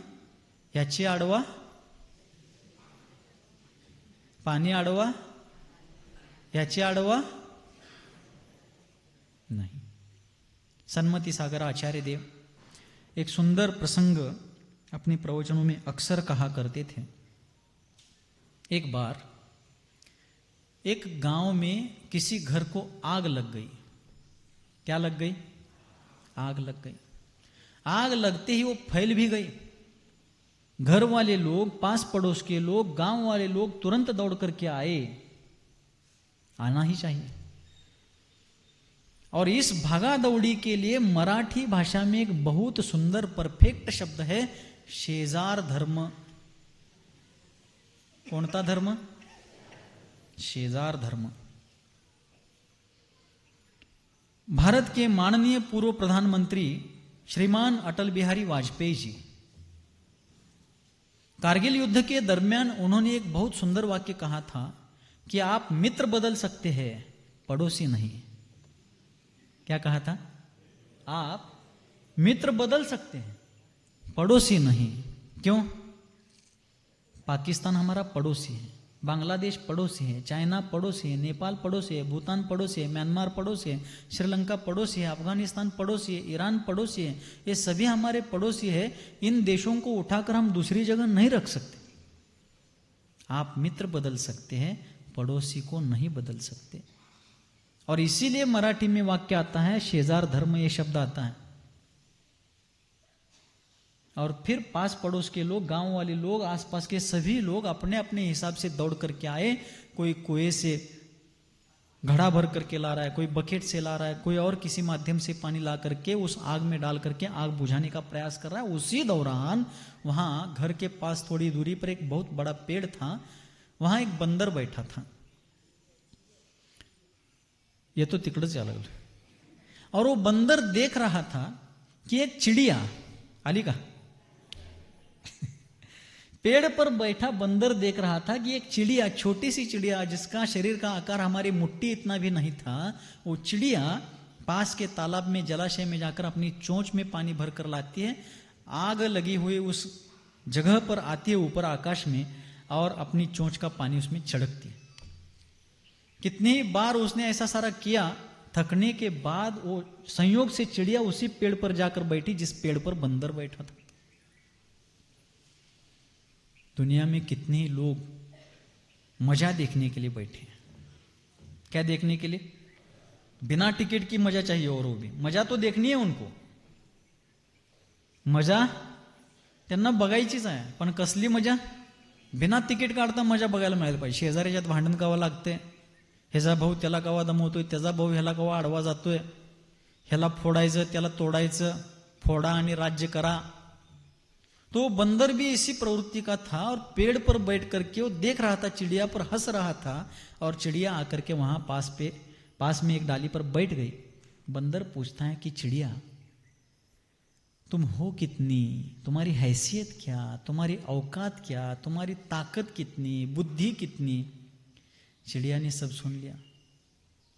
याची आडवा पाणी आडवा, याची आडवा नहीं. सन्मति सागर आचार्य देव एक सुंदर प्रसंग अपने प्रवचनों में अक्सर कहा करते थे. एक बार एक गांव में किसी घर को आग लग गई. क्या लग गई? आग लग गई. आग लगते ही वो फैल भी गई. घर वाले लोग, पास पड़ोस के लोग, गांव वाले लोग तुरंत दौड़ करके आए. आना ही चाहिए. और इस भागा दौड़ी के लिए मराठी भाषा में एक बहुत सुंदर परफेक्ट शब्द है, शेजार धर्म. कोणता धर्म? शेजार धर्म. भारत के माननीय पूर्व प्रधानमंत्री श्रीमान अटल बिहारी वाजपेयी जी, कारगिल युद्ध के दरमियान उन्होंने एक बहुत सुंदर वाक्य कहा था कि आप मित्र बदल सकते हैं, पड़ोसी नहीं. क्या कहा था? आप मित्र बदल सकते हैं, पड़ोसी नहीं। क्यों? पाकिस्तान हमारा पड़ोसी है, बांग्लादेश पड़ोसी है, चाइना पड़ोसी है, नेपाल पड़ोसी है, भूटान पड़ोसी है, म्यांमार पड़ोसी है, श्रीलंका पड़ोसी है, अफगानिस्तान पड़ोसी है, ईरान पड़ोसी है। ये सभी हमारे पड़ोसी है। इन देशों को उठाकर हम दूसरी जगह नहीं रख सकते। आप मित्र बदल सकते हैं, पड़ोसी को नहीं बदल सकते। और इसीलिए मराठी में वाक्य आता है, शेजार धर्म, ये शब्द आता है। और फिर पास पड़ोस के लोग, गांव वाले लोग, आसपास के सभी लोग अपने अपने हिसाब से दौड़ करके आए। कोई कुएं से घड़ा भर करके ला रहा है, कोई बकेट से ला रहा है, कोई और किसी माध्यम से पानी ला करके उस आग में डाल करके आग बुझाने का प्रयास कर रहा है। उसी दौरान वहां घर के पास थोड़ी दूरी पर एक बहुत बड़ा पेड़ था, वहां एक बंदर बैठा था। ये तो तिकडच यायला लागलं। और वो बंदर देख रहा था कि एक चिड़िया आली का पेड़ पर बैठा बंदर देख रहा था कि एक चिड़िया, छोटी सी चिड़िया जिसका शरीर का आकार हमारी मुट्ठी इतना भी नहीं था, वो चिड़िया पास के तालाब में, जलाशय में जाकर अपनी चोंच में पानी भर कर लाती है। आग लगी हुई उस जगह पर आती है ऊपर आकाश में, और अपनी चोंच का पानी उसमें छिड़कती है। कितनी बार उसने ऐसा सारा किया, थकने के बाद वो संयोग से चिड़िया उसी पेड़ पर जाकर बैठी जिस पेड़ पर बंदर बैठा था। दुनिया में कितने लोग मजा देखने के लिए बैठे हैं। क्या देखने के लिए? बिना टिकट की मजा चाहिए, और वो भी मजा तो देखनी है उनको। मजा त्यांना बघायचीच आहे, पण कसली मजा? बिना तिकीट काढता मजा बघायला मिळायला पाहिजे। शेजाऱ्याच्यात भांडण कावा लागते, ह्याचा भाऊ त्याला कवा दमवतोय, त्याचा भाऊ ह्याला कवा आडवा जातोय, ह्याला फोडायचं त्याला तोडायचं, फोडा आणि राज्य करा। तो बंदर भी इसी प्रवृत्ति का था, और पेड़ पर बैठ करके वो देख रहा था, चिड़िया पर हंस रहा था। और चिड़िया आकर के वहां पास में एक डाली पर बैठ गई। बंदर पूछता है कि चिड़िया तुम हो कितनी, तुम्हारी हैसियत क्या, तुम्हारी औकात क्या, तुम्हारी ताकत कितनी, बुद्धि कितनी? चिड़िया ने सब सुन लिया।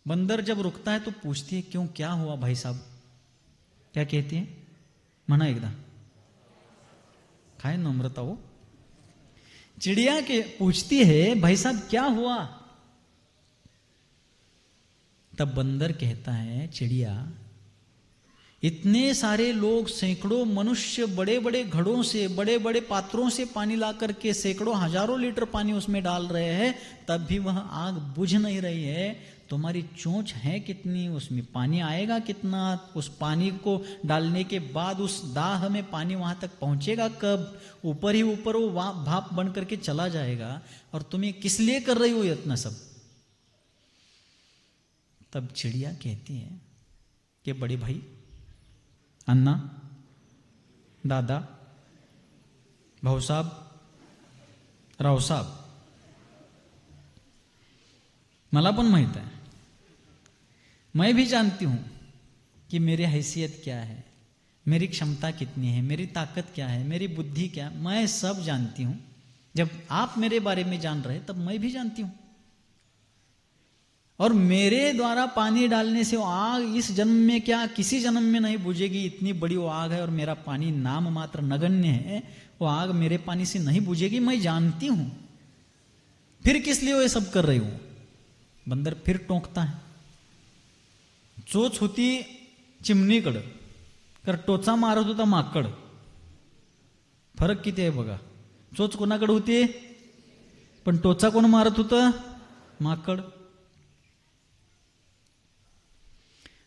बंदर जब रुकता है तो पूछती है, क्यों, क्या हुआ भाई साहब? क्या कहती है? मना एकदा काय नम्रता हो। चिड़िया के पूछती है, भाई साहब क्या हुआ? तब बंदर कहता है, चिड़िया इतने सारे लोग, सैकड़ों मनुष्य बड़े बड़े घड़ों से, बड़े बड़े पात्रों से पानी ला करके सैकड़ों हजारों लीटर पानी उसमें डाल रहे हैं, तब भी वह आग बुझ नहीं रही है। तुम्हारी चोंच है कितनी, उसमें पानी आएगा कितना, उस पानी को डालने के बाद उस दाह में पानी वहां तक पहुंचेगा कब? ऊपर ही ऊपर वो भाप बन करके चला जाएगा। और तुम्हें किस लिए कर रही हो इतना सब? तब चिड़िया कहती है कि बड़े भाई, अन्ना, दादा, भाऊसाहब, रावसाहब, मला पण माहित है, मैं भी जानती हूं कि मेरी हैसियत क्या है, मेरी क्षमता कितनी है, मेरी ताकत क्या है, मेरी बुद्धि क्या, मैं सब जानती हूं। जब आप मेरे बारे में जान रहे तब मैं भी जानती हूं। और मेरे द्वारा पानी डालने से वो आग इस जन्म में क्या किसी जन्म में नहीं बुझेगी। इतनी बड़ी वो आग है, और मेरा पानी नाम मात्र नगण्य है, वो आग मेरे पानी से नहीं बुझेगी, मैं जानती हूं। फिर किस लिए वो ये सब कर रही हूं? बंदर फिर टोकता है। चोच होती चिमणीकडं, तर टोचा मारत होता माकड। फरक किती आहे बघा। चोच कोणाकडे होती, पण टोचा कोण मारत होतं? माकड।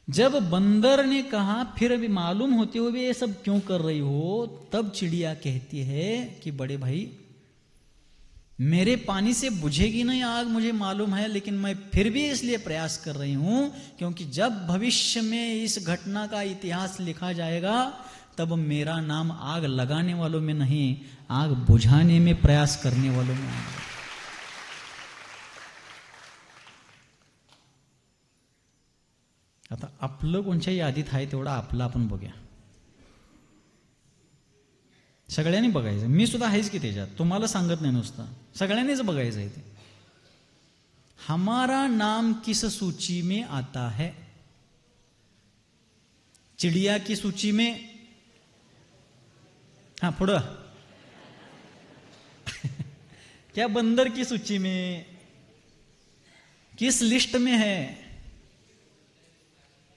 जब बंदर ने कहा फिर भी मालूम होते हुए ये सब क्यों कर रही हो, तब चिड़िया कहती है कि बड़े भाई, मेरे पानी से बुझेगी नहीं आग मुझे मालूम है, लेकिन मैं फिर भी इसलिए प्रयास कर रही हूं क्योंकि जब भविष्य में इस घटना का इतिहास लिखा जाएगा तब मेरा नाम आग लगाने वालों में नहीं, आग बुझाने में प्रयास करने वालों में आएगा। आता आपलं कोणत्या यादीत आहे तेवढा आपला आपण बघूया। सगळ्यांनी बघायचं, मी सुद्धा आहेच की त्याच्यात, तुम्हाला सांगत नाही नुसतं, सगळ्यांनीच बघायचं आहे ते। हमारा नाम किस सूची में आता है? चिड़िया की सूची में, हाँ पुढं क्या बंदर की सूची में, किस लिस्ट में है,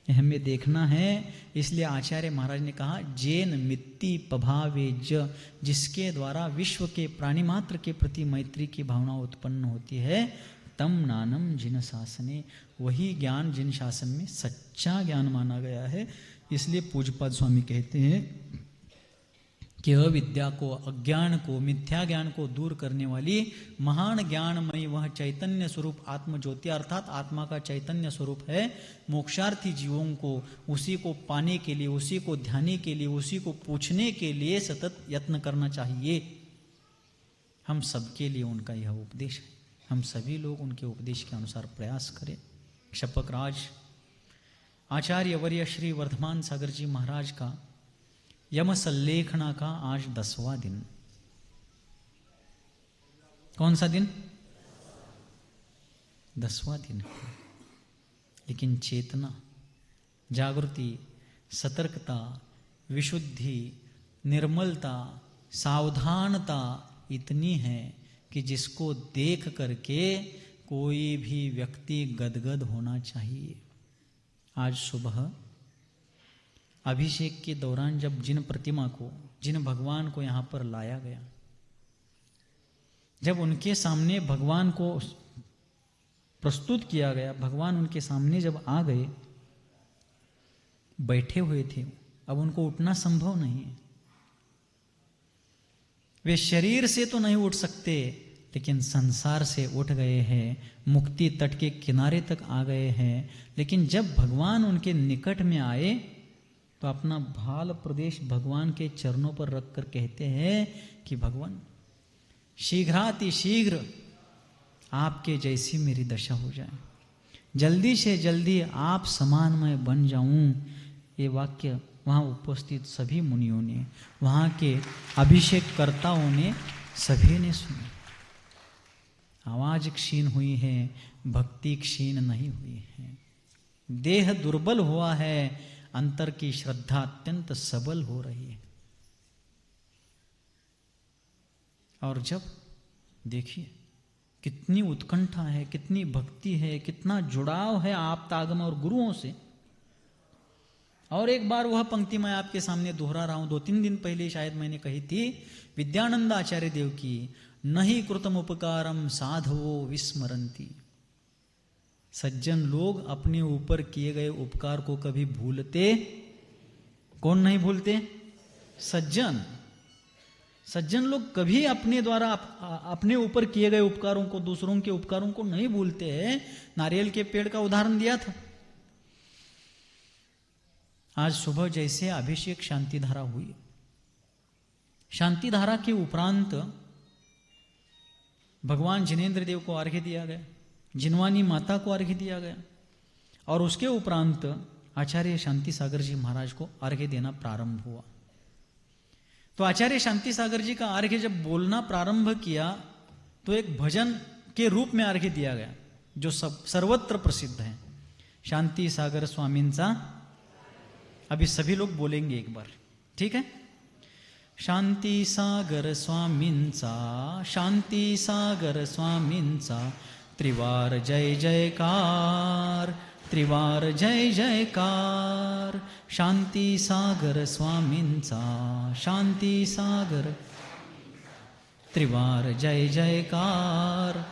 हमें देखना है। इसलिए आचार्य महाराज ने कहा जैन मित्ति पभावे ज, जिसके द्वारा विश्व के प्राणी मात्र के प्रति मैत्री की भावना उत्पन्न होती है, तम नानम जिन शासने, वही ज्ञान जिन शासन में सच्चा ज्ञान माना गया है। इसलिए पूज्यपाद स्वामी कहते हैं कि अविद्या को, अज्ञान को, मिथ्या ज्ञान को दूर करने वाली महान ज्ञानमयी वह चैतन्य स्वरूप आत्मज्योति अर्थात आत्मा का चैतन्य स्वरूप है। मोक्षार्थी जीवों को उसी को पाने के लिए, उसी को ध्याने के लिए, उसी को पूछने के लिए सतत यत्न करना चाहिए। हम सबके लिए उनका यह उपदेश है, हम सभी लोग उनके उपदेश के अनुसार प्रयास करें। शपक राज आचार्य वर्य श्री वर्धमान सागर जी महाराज का यम सल्लेखना का आज 10वां दिन। कौन सा दिन? 10वां दिन है। लेकिन चेतना, जागृति, सतर्कता, विशुद्धि, निर्मलता, सावधानता इतनी है कि जिसको देख करके कोई भी व्यक्ति गदगद होना चाहिए। आज सुबह अभिषेक के दौरान जब जिन प्रतिमा को, जिन भगवान को यहां पर लाया गया, जब उनके सामने भगवान को प्रस्तुत किया गया, भगवान उनके सामने जब आ गए, बैठे हुए थे, अब उनको उठना संभव नहीं है। वे शरीर से तो नहीं उठ सकते, लेकिन संसार से उठ गए हैं, मुक्ति तट के किनारे तक आ गए हैं। लेकिन जब भगवान उनके निकट में आए तो अपना भाल प्रदेश भगवान के चरणों पर रखकर कहते हैं कि भगवान शीघ्राति शीघ्र आपके जैसी मेरी दशा हो जाए, जल्दी से जल्दी आप समान मैं बन जाऊं। ये वाक्य वहाँ उपस्थित सभी मुनियों ने, वहाँ के अभिषेक कर्ताओं ने, सभी ने सुना। आवाज क्षीण हुई है, भक्ति क्षीण नहीं हुई है। देह दुर्बल हुआ है, अंतर की श्रद्धा अत्यंत सबल हो रही है। और जब देखिए कितनी उत्कंठा है, कितनी भक्ति है, कितना जुड़ाव है आप्तागम और गुरुओं से। और एक बार वह पंक्ति मैं आपके सामने दोहरा रहा हूं, 2-3 दिन पहले शायद मैंने कही थी, विद्यानंद आचार्य देव की, नहीं कृतम उपकारम साधवो विस्मरंती। सज्जन लोग अपने ऊपर किए गए उपकार को कभी भूलते, कौन नहीं भूलते? सज्जन। सज्जन लोग कभी अपने द्वारा अपने ऊपर किए गए उपकारों को, दूसरों के उपकारों को नहीं भूलते हैं। नारियल के पेड़ का उदाहरण दिया था। आज सुबह जैसे अभिषेक शांति धारा हुई, शांति धारा के उपरांत भगवान जिनेन्द्र देव को अर्घ्य दिया गया, जिनवानी माता को अर्घ्य दिया गया, और उसके उपरांत आचार्य शांति सागर जी महाराज को अर्घ्य देना प्रारंभ हुआ। तो आचार्य शांति सागर जी का अर्घ्य जब बोलना प्रारंभ किया तो एक भजन के रूप में अर्घ्य दिया गया, जो सर्वत्र प्रसिद्ध है, शांति सागर स्वामींचा। अभी सभी लोग बोलेंगे एक बार, ठीक है? शांति सागर स्वामींचा, शांति सागर स्वामींचा, त्रिवार जय जयकार, त्रिवार जय जयकार। शांति सागर स्वामींचा, शांति सागर, त्रिवार जय जयकार।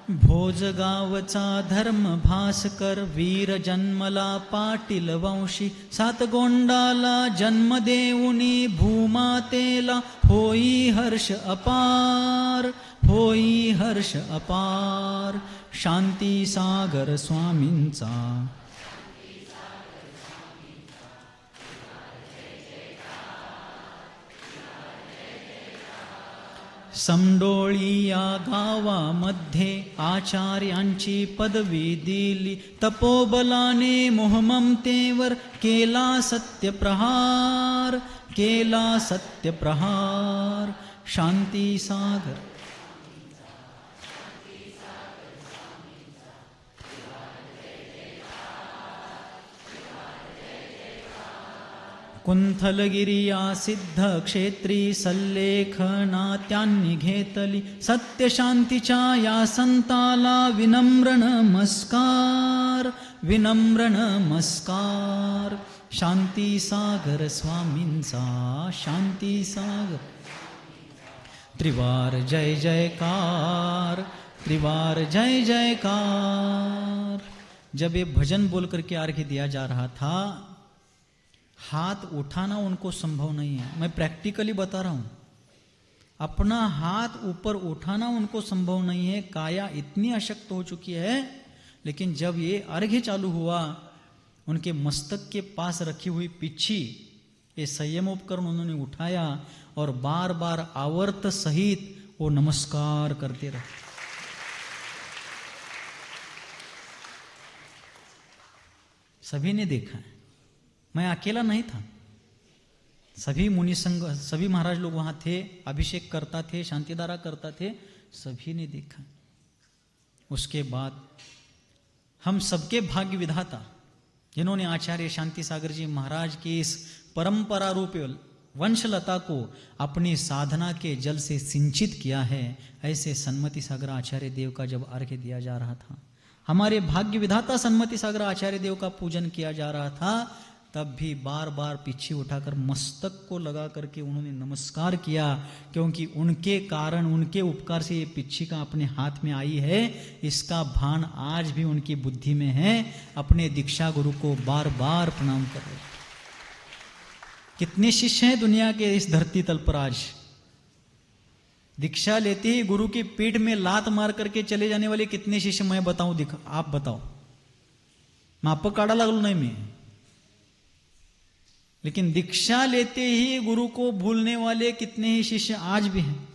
भोजगावचा धर्म भास्कर, वीर जन्मला पाटील वंशी, सातगोंडाला जन्म देऊनी, भूमातेला होई हर्ष अपार, होई हर्ष अपार। शांती सागर स्वामींचा, समडोळी या गावामध्ये आचार्यांची पदवी दिली, तपोबलाने मोहममतेवर केला सत्यप्रहार, केला सत्यप्रहार। शांती सागर, कुंथलगिरिया सिद्ध क्षेत्री सल्लेखनात्यांनी घेतली, सत्य शांतीच्या या संताला विनम्र नमस्कार, विनम्र नमस्कार. शांती सागर स्वामींचा, शांती सागर. त्रिवार जय जयकार, त्रिवार जय जयकार. जब ये भजन बोल करके अर्घ्य दिया जा रहा था, हाथ उठाना उनको संभव नहीं है. मैं प्रैक्टिकली बता रहा हूं, अपना हाथ ऊपर उठाना उनको संभव नहीं है. काया इतनी अशक्त हो चुकी है. लेकिन जब ये अर्घ्य चालू हुआ, उनके मस्तक के पास रखी हुई पिच्छी, ये संयम उपकरण उन्होंने उठाया और बार बार आवर्त सहित वो नमस्कार करते रहे. सभी ने देखा है, मैं अकेला नहीं था. सभी मुनि संघ, सभी महाराज लोग वहां थे, अभिषेक करता थे, शांतिधारा करता थे, सभी ने देखा. उसके बाद हम सबके भाग्य विधाता जिन्होंने आचार्य शांति सागर जी महाराज की इस परंपरा रूप वंशलता को अपनी साधना के जल से सिंचित किया है, ऐसे सन्मति सागर आचार्य देव का जब अर्घ्य दिया जा रहा था, हमारे भाग्य विधाता सन्मति सागर आचार्य देव का पूजन किया जा रहा था, तब भी बार बार पीछे उठाकर मस्तक को लगा करके उन्होंने नमस्कार किया. क्योंकि उनके कारण, उनके उपकार से ये पिच्छिका अपने हाथ में आई है. इसका भान आज भी उनकी बुद्धि में है. अपने दीक्षा गुरु को बार बार प्रणाम कर रहे. कितने शिष्य हैं दुनिया के इस धरती तल पर आज? दीक्षा लेते ही गुरु की पीठ में लात मार करके चले जाने वाले कितने शिष्य मैं बताऊं? दिखा, आप बताओ. माप काढा लागलो नहीं मैं. लेकिन दीक्षा लेते ही गुरु को भूलने वाले कितने ही शिष्य आज भी हैं.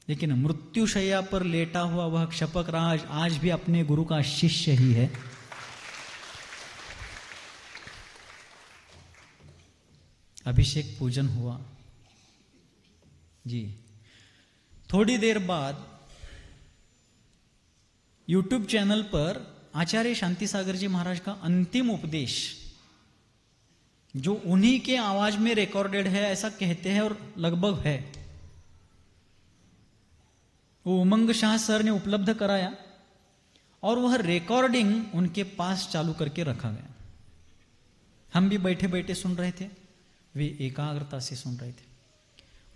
लेकिन मृत्युशैया पर लेटा हुआ वह क्षपक राज आज भी अपने गुरु का शिष्य ही है. अभिषेक पूजन हुआ जी. थोड़ी देर बाद यूट्यूब चैनल पर आचार्य शांति सागर जी महाराज का अंतिम उपदेश, जो उन्हीं के आवाज में रिकॉर्डेड है ऐसा कहते हैं और लगभग है, वो उमंग शाह सर ने उपलब्ध कराया और वह रिकॉर्डिंग उनके पास चालू करके रखा गया. हम भी बैठे बैठे सुन रहे थे, वे एकाग्रता से सुन रहे थे.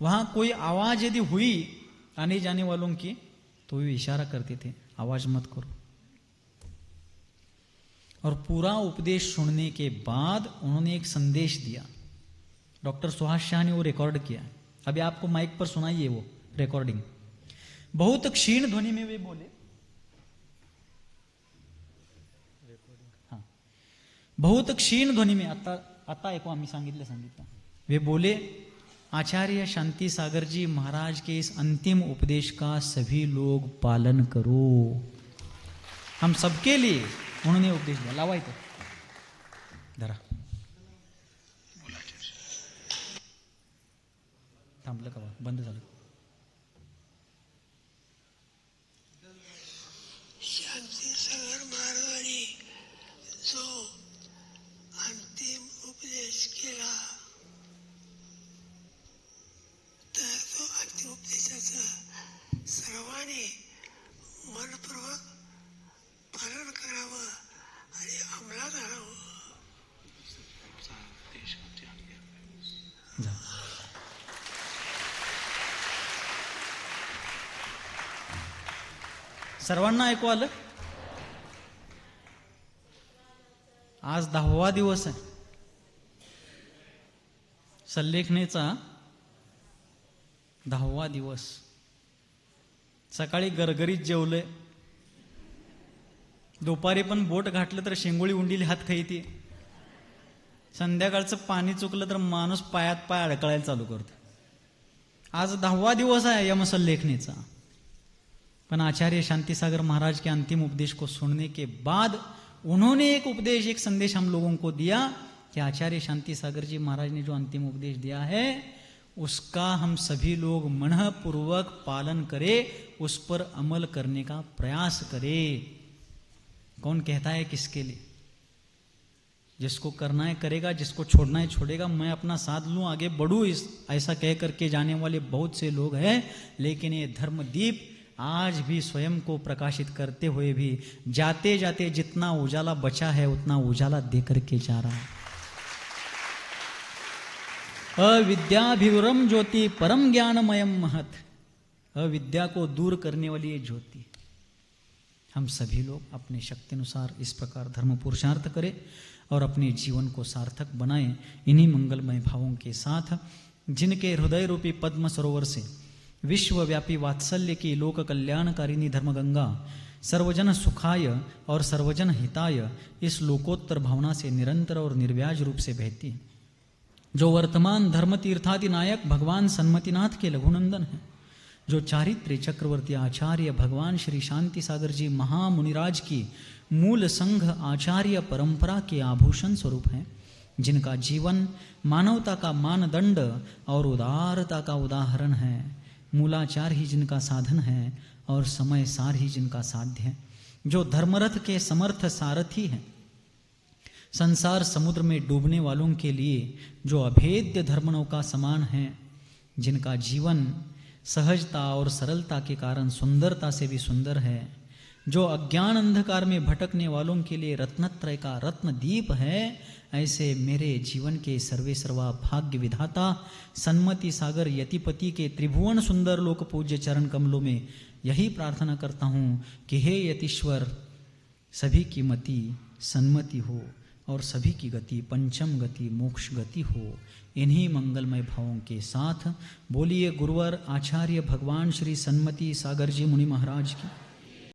वहां कोई आवाज यदि हुई आने जाने वालों की, तो वे इशारा करते थे, आवाज मत करो. और पूरा उपदेश सुनने के बाद उन्होंने एक संदेश दिया. डॉक्टर सुहास शाह ने वो रिकॉर्ड किया. अभी आपको माइक पर सुनाइए वो रिकॉर्डिंग. बहुत क्षीण ध्वनि में वे बोले, हाँ, बहुत क्षीण ध्वनि में, आता ऐकू आम्ही सांगितलं. वे बोले, आचार्य शांति सागर जी महाराज के इस अंतिम उपदेश का सभी लोग पालन करो. हम सबके लिए उन्होंने उपदेश दिया. लावा इथं धरा. थांबलं का? बंद झालं. शांति सागर महाराजांनी जो अंतिम उपदेश केला, तर तो अंतिम उपदेशाचं सर्वांनी मनपूर्वक पालन करावं आणि अंमलात आणावं. सर्वांना ऐकू आलं? आज 10वा दिवस आहे सल्लेखनेचा. 10वा दिवस. सकाळी गरगरीत जेवलंय, दुपारी पण बोट घातलं तर शेंगोळी उंडीली हात खाईती, संध्याकाळचं पाणी चुकलं तर माणूस पायात पाय अडकळायला चालू करतो. आज 10वा दिवस आहे यमसल्लेखनेचा. पण आचार्य शांति सागर महाराज के अंतिम उपदेश को सुनने के बाद उन्होंने एक उपदेश, एक संदेश हम लोगों को दिया कि आचार्य शांति सागर जी महाराज ने जो अंतिम उपदेश दिया है उसका हम सभी लोग मनःपूर्वक पालन करें, उस पर अमल करने का प्रयास करें. कौन कहता है किसके लिए? जिसको करना है करेगा, जिसको छोड़ना है छोड़ेगा। मैं अपना साथ लूँ, आगे बढ़ूँ, इस ऐसा कह करके जाने वाले बहुत से लोग हैं, लेकिन ये धर्मदीप आज भी स्वयं को प्रकाशित करते हुए भी जाते जाते जितना उजाला बचा है उतना उजाला दे करके जा रहा है। अविद्याभिवरम ज्योति परम ज्ञानमयम महत, अविद्या को दूर करने वाली ये ज्योति। हम सभी लोग अपने शक्ति अनुसार इस प्रकार धर्म पुरुषार्थ करें और अपने जीवन को सार्थक बनाएं इन्हीं मंगलमय भावों के साथ, जिनके हृदय रूपी पद्म सरोवर से विश्वव्यापी वात्सल्य की लोक कल्याणकारिणी धर्मगंगा सर्वजन सुखाय और सर्वजन हिताय इस लोकोत्तर भावना से निरंतर और निर्व्याज रूप से बहती, जो वर्तमान धर्म तीर्थादि नायक भगवान सन्मतिनाथ के लघुनंदन हैं, जो चारित्र्य चक्रवर्ती आचार्य भगवान श्री शांति सागर जी महामुनिराज की मूल संघ आचार्य परंपरा के आभूषण स्वरूप हैं, जिनका जीवन मानवता का मानदंड और उदारता का उदाहरण है, मूलाचार ही जिनका साधन है और समय सार ही जिनका साध्य है, जो धर्मरथ के समर्थ सारथी हैं, संसार समुद्र में डूबने वालों के लिए जो अभेद्य धर्मनों का समान है, जिनका जीवन सहजता और सरलता के कारण सुंदरता से भी सुंदर है, जो अज्ञान अंधकार में भटकने वालों के लिए रत्नत्रय का रत्न दीप है, ऐसे मेरे जीवन के सर्वे सर्वा भाग्य विधाता सन्मति सागर यतिपति के त्रिभुवन सुंदर लोक पूज्य चरण कमलों में यही प्रार्थना करता हूँ कि हे यतीश्वर, सभी की मति सन्मति हो और सभी की गति पंचम गति मोक्ष गति हो। इन्हीं मंगलमय भावों के साथ बोलिए गुरुवर आचार्य भगवान श्री सन्मति सागर जी मुनि महाराज की।